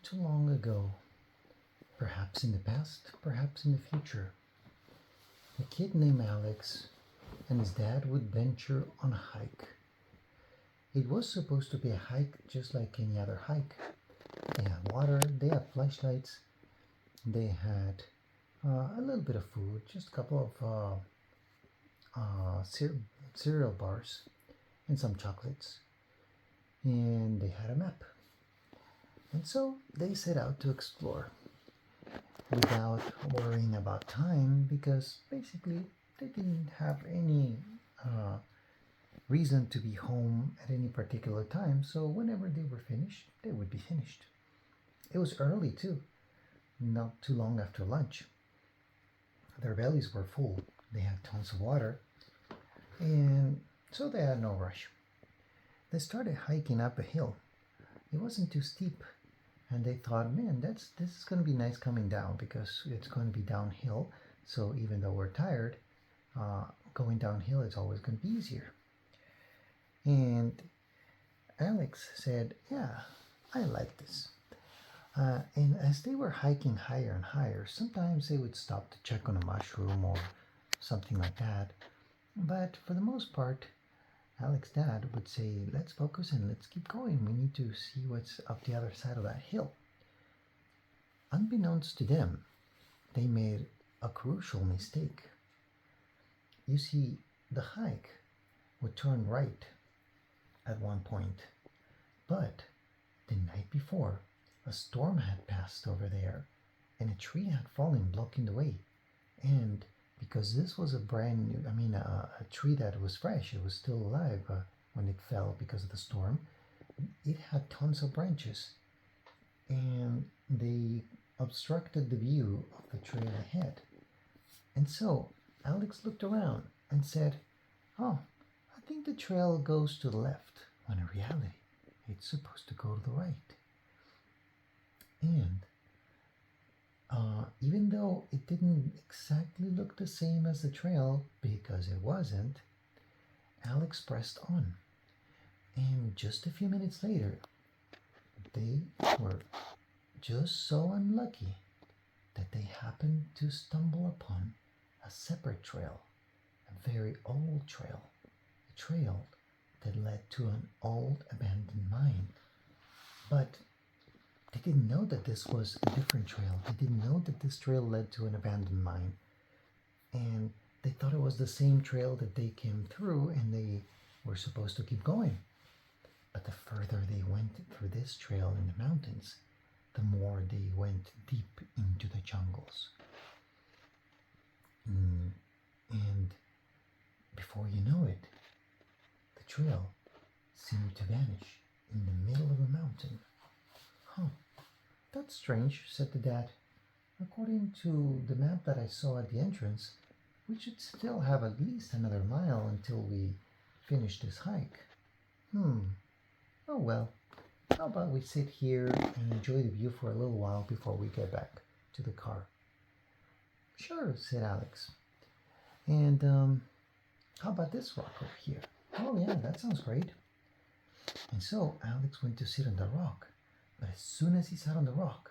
Not too long ago, perhaps in the past, perhaps in the future, a kid named Alex and his dad would venture on a hike. It was supposed to be a hike just like any other hike. They had water, they had flashlights, they had a little bit of food, just a couple of cereal bars and some chocolates, and they had a map. And so they set out to explore without worrying about time because basically they didn't have any uh, reason to be home at any particular time, so whenever they were finished, they would be finished. It was early too, not too long after lunch. Their bellies were full, they had tons of water, and so they had no rush. They started hiking up a hill. It wasn't too steep, and they thought, man, this is going to be nice coming down because it's going to be downhill. So even though we're tired, going downhill is always going to be easier. And Alex said, yeah, I like this. And as they were hiking higher and higher, sometimes they would stop to check on a mushroom or something like that. But for the most part, Alex's dad would say, let's focus and let's keep going. We need to see what's up the other side of that hill. Unbeknownst to them, they made a crucial mistake. You see, the hike would turn right at one point, but the night before, a storm had passed over there and a tree had fallen blocking the way. And because this was a brand new, a tree that was fresh, it was still alive when it fell because of the storm, it had tons of branches and they obstructed the view of the trail ahead. And so Alex looked around and said, oh, I think the trail goes to the left, when in reality it's supposed to go to the right. And even though it didn't exactly look the same as the trail, because it wasn't, Alex pressed on. And just a few minutes later, they were just so unlucky that they happened to stumble upon a separate trail, a very old trail, a trail that led to an old abandoned mine. But they didn't know that this was a different trail. They didn't know that this trail led to an abandoned mine. And they thought it was the same trail that they came through and they were supposed to keep going. But the further they went through this trail in the mountains, the more they went deep into the jungles. And before you know it, the trail seemed to vanish in the middle of a mountain. Huh. That's strange, said the dad. According to the map that I saw at the entrance, we should still have at least another mile until we finish this hike. Oh well, how about we sit here and enjoy the view for a little while before we get back to the car? Sure, said Alex. And how about this rock over here? Oh yeah, that sounds great. And so Alex went to sit on the rock. But as soon as he sat on the rock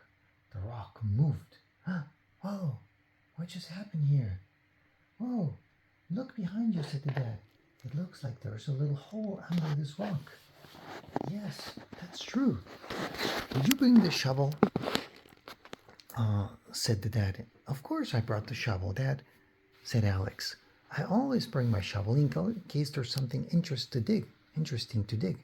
moved. Whoa, what just happened here? Whoa, look behind you, said the dad. It looks like there's a little hole under this rock. Yes, that's true. Did you bring the shovel? Said the dad. Of course I brought the shovel, Dad, said Alex. I always bring my shovel in case there's something interesting to dig.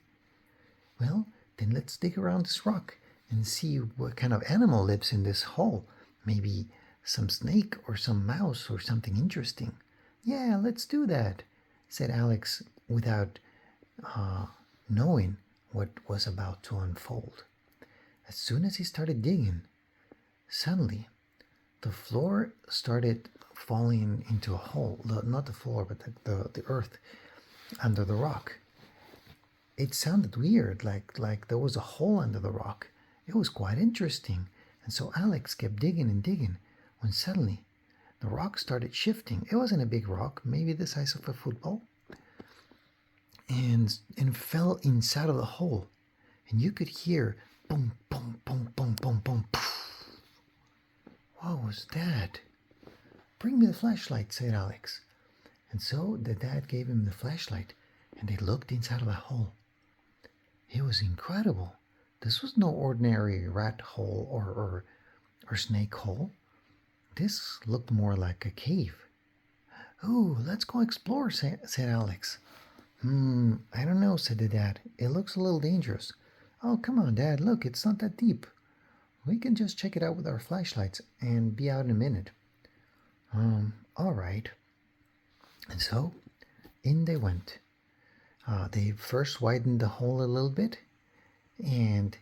Well, then let's dig around this rock and see what kind of animal lives in this hole. Maybe some snake or some mouse or something interesting. Yeah, let's do that, said Alex without knowing what was about to unfold. As soon as he started digging, suddenly the floor started falling into a hole. Not the floor, but the earth under the rock. It sounded weird, like there was a hole under the rock. It was quite interesting. And so Alex kept digging and digging when suddenly the rock started shifting. It wasn't a big rock, maybe the size of a football, and fell inside of the hole. And you could hear boom, boom, boom, boom, boom, was Dad. Bring me the flashlight, said Alex. And so the dad gave him the flashlight, and they looked inside of the hole. It was incredible. This was no ordinary rat hole or snake hole. This looked more like a cave. "Oh, let's go explore," said Alex. I don't know," said the dad. "It looks a little dangerous." "Oh, come on, Dad. Look, it's not that deep. We can just check it out with our flashlights and be out in a minute." All right. And so in they went. They first widened the hole a little bit, and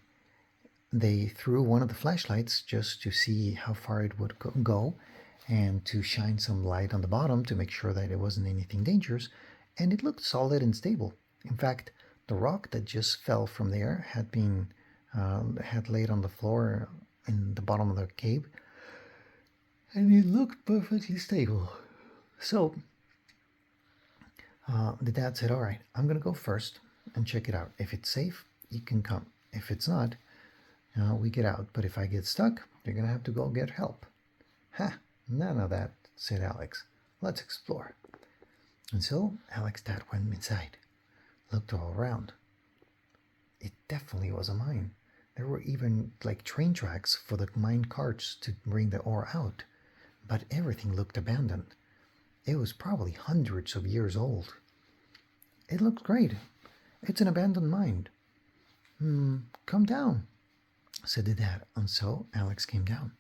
they threw one of the flashlights just to see how far it would go and to shine some light on the bottom to make sure that it wasn't anything dangerous, and it looked solid and stable. In fact, the rock that just fell from there had laid on the floor in the bottom of the cave, and it looked perfectly stable. So the dad said, "All right, I'm going to go first and check it out. If it's safe, you can come. If it's not, we get out. But if I get stuck, you're going to have to go get help." "Ha, none of that," said Alex. "Let's explore." And so Alex's dad went inside, looked all around. It definitely was a mine. There were even like train tracks for the mine carts to bring the ore out, but everything looked abandoned. It was probably hundreds of years old. It looked great. It's an abandoned mine. Come down, said the dad, and so Alex came down.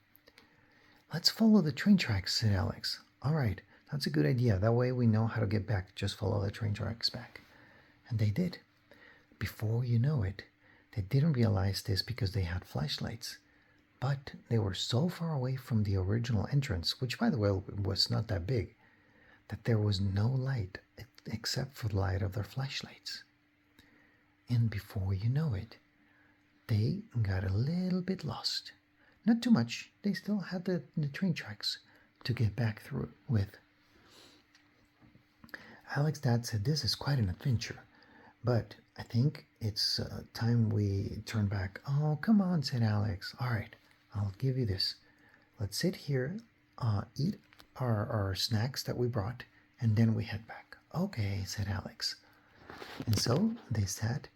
"Let's follow the train tracks," said Alex. "All right, that's a good idea. That way we know how to get back. Just follow the train tracks back." And they did. Before you know it, they didn't realize this because they had flashlights, but they were so far away from the original entrance, which by the way was not that big, that there was no light except for the light of their flashlights. And before you know it, they got a little bit lost. Not too much. They still had the train tracks to get back through with. Alex's dad said, "This is quite an adventure, but I think it's time we turn back." "Oh, come on," said Alex. "All right, I'll give you this. Let's sit here, eat our snacks that we brought, and then we head back." "Okay," said Alex. And so they sat,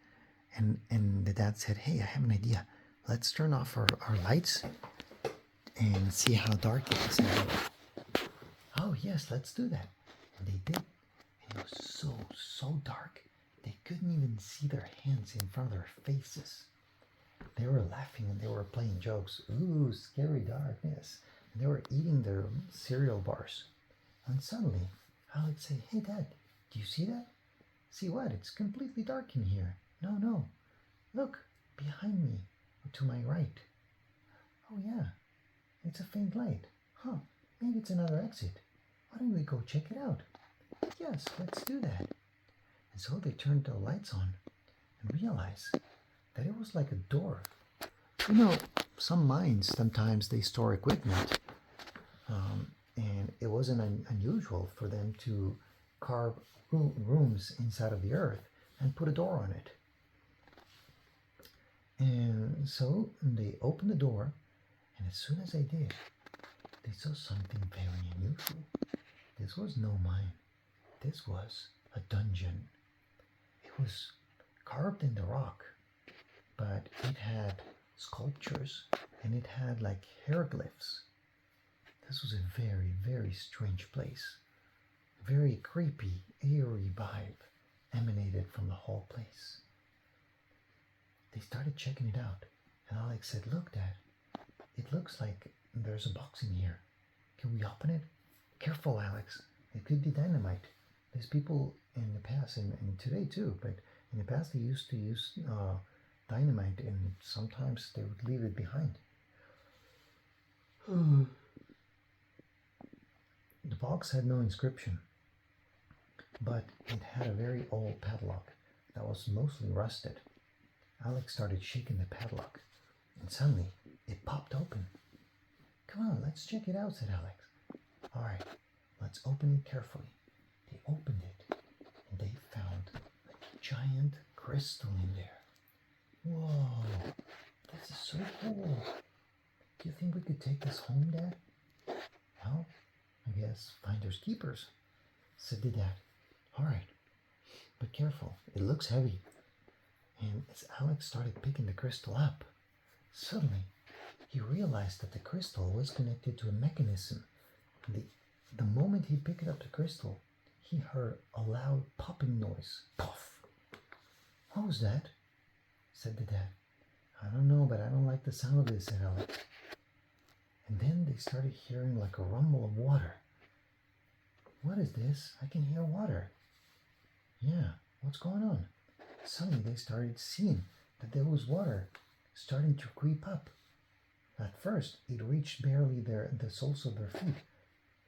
and the dad said, "Hey, I have an idea. Let's turn off our lights and see how dark it is." "Oh, yes, let's do that." And they did. And it was so dark. They couldn't even see their hands in front of their faces. They were laughing and they were playing jokes. "Ooh, scary darkness." And they were eating their cereal bars. And suddenly, Alex said, "Hey, Dad, do you see that?" "See what? It's completely dark in here." No. Look, behind me, to my right." "Oh, yeah, it's a faint light. Huh, maybe it's another exit. Why don't we go check it out?" "Yes, let's do that." And so they turned the lights on and realized that it was like a door. You know, some mines, sometimes they store equipment, and it wasn't unusual for them to carve rooms inside of the earth and put a door on it. And so they opened the door, and as soon as they did, they saw something very unusual. This was no mine. This was a dungeon. It was carved in the rock, but it had sculptures and it had like hieroglyphs. This was a very, very strange place. A very creepy, eerie vibe emanated from the whole place. They started checking it out, and Alex said, "Look, Dad, it looks like there's a box in here. Can we open it?" "Careful, Alex. It could be dynamite." There's people in the past, and today too, but in the past they used to use dynamite, and sometimes they would leave it behind. The box had no inscription, but it had a very old padlock that was mostly rusted. Alex started shaking the padlock, and suddenly it popped open. "Come on, let's check it out," said Alex. "All right, let's open it carefully." They opened it, and they found a giant crystal in there. "Whoa, this is so cool. Do you think we could take this home, Dad?" Well, I guess finders keepers, said the dad. All right, but careful, it looks heavy. And as Alex started picking the crystal up, suddenly he realized that the crystal was connected to a mechanism. The, the moment he picked up the crystal, he heard a loud popping noise. Puff! What was that? Said the dad. I don't know, but I don't like the sound of this, said Alex. And then they started hearing like a rumble of water. What is this? I can hear water. Yeah, what's going on? Suddenly they started seeing that there was water starting to creep up. At first, it reached barely the soles of their feet,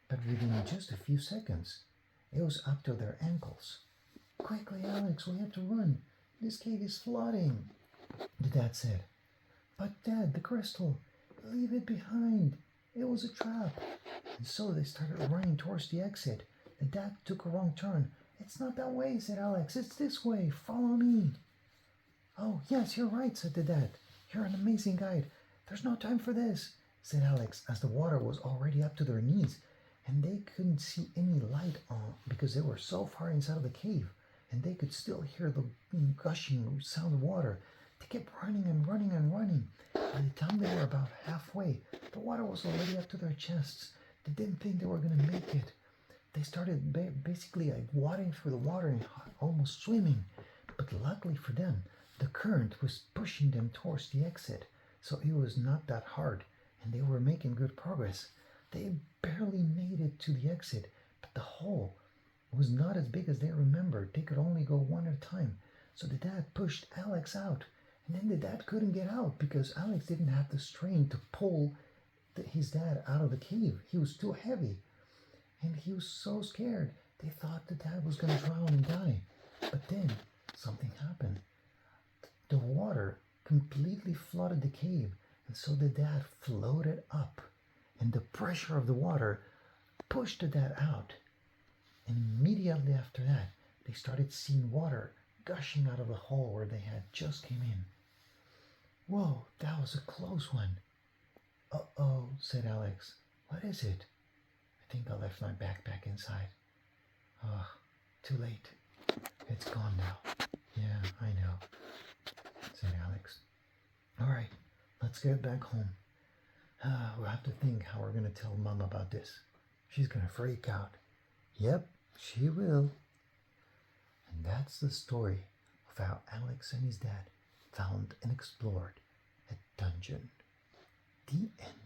but within just a few seconds, it was up to their ankles. Quickly, Alex, we have to run. This cave is flooding, the dad said. But Dad, the crystal, leave it behind. It was a trap. And so they started running towards the exit. The dad took a wrong turn. It's not that way, said Alex. It's this way. Follow me. Oh, yes, you're right, said the dad. You're an amazing guide. There's no time for this, said Alex, as the water was already up to their knees, and they couldn't see any light on because they were so far inside of the cave, and they could still hear the gushing sound of water. They kept running and running and running. By the time they were about halfway, the water was already up to their chests. They didn't think they were going to make it. They started basically like wading through the water and almost swimming. But luckily for them, the current was pushing them towards the exit, so it was not that hard, and they were making good progress. They barely made it to the exit, but the hole was not as big as they remembered. They could only go one at a time. So the dad pushed Alex out, and then the dad couldn't get out because Alex didn't have the strength to pull his dad out of the cave. He was too heavy, and he was so scared. They thought the dad was going to drown and die. But then something happened. The water completely flooded the cave, and so the dad floated up, and the pressure of the water pushed the dad out. And immediately after that, they started seeing water gushing out of the hole where they had just came in. Whoa, that was a close one. Uh-oh, said Alex. What is it? I think I left my backpack inside. Oh, too late. It's gone now. Yeah, I know, said Alex. All right, let's get back home. We'll have to think how we're going to tell Mom about this. She's going to freak out. Yep, she will. And that's the story of how Alex and his dad found and explored a dungeon. The end.